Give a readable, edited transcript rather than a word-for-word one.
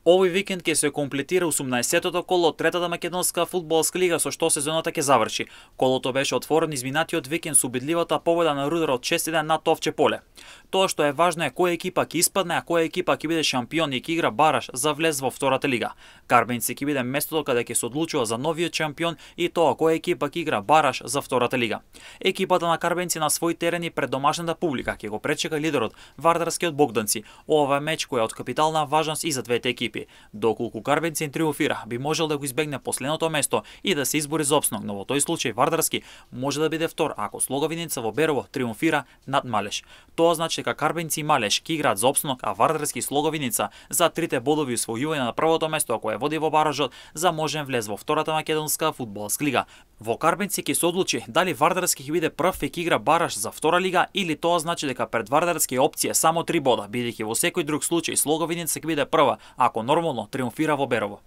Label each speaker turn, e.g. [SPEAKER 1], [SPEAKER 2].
[SPEAKER 1] Овој викенд ќе се комплетира 18-тото коло од третата македонска фудбалска лига со што сезоната ќе заврши. Колото беше отворено изминатиот викенд со убедливата победа на Рудар од 6-1 над Овче поле. Тоа што е важно е која екипа ќе испадне, а која екипа ќе биде шампион и ќе игра бараш за влез во втората лига. Карбенци ќе биде местото каде ќе се одлучува за новиот шампион и тоа која екипа ќе игра бараш за втората лига. Екипата на Карбенци на свој терени пред домашната публика ќе го пречека лидерот Вардарскиот Богданци. Ова е меч кој е од капитална важност и за двете екипи. Доколку Карбенци триумфира, би можел да го избегне последното место и да се избори за опсног, но во тој случај Вардарски може да биде втор ако Слоговиница во Берово триумфира над Малеш. Тоа значи дека Карбенци и Малеш ќе играат за опсног, а Вардарски и Слоговиница за трите бодови усвојување на првото место ако ја води во баражот за можен влез во втората македонска фудбалска лига. Во Карбенци ќе се одлучи дали Вардарски ќе биде прв и ќе игра бараш за втора лига или тоа значи дека пред Вардарски е опција само 3 бода, бидејќи во секој друг случај Слоговиница ќе биде прва ако нормално триумфира во Берово.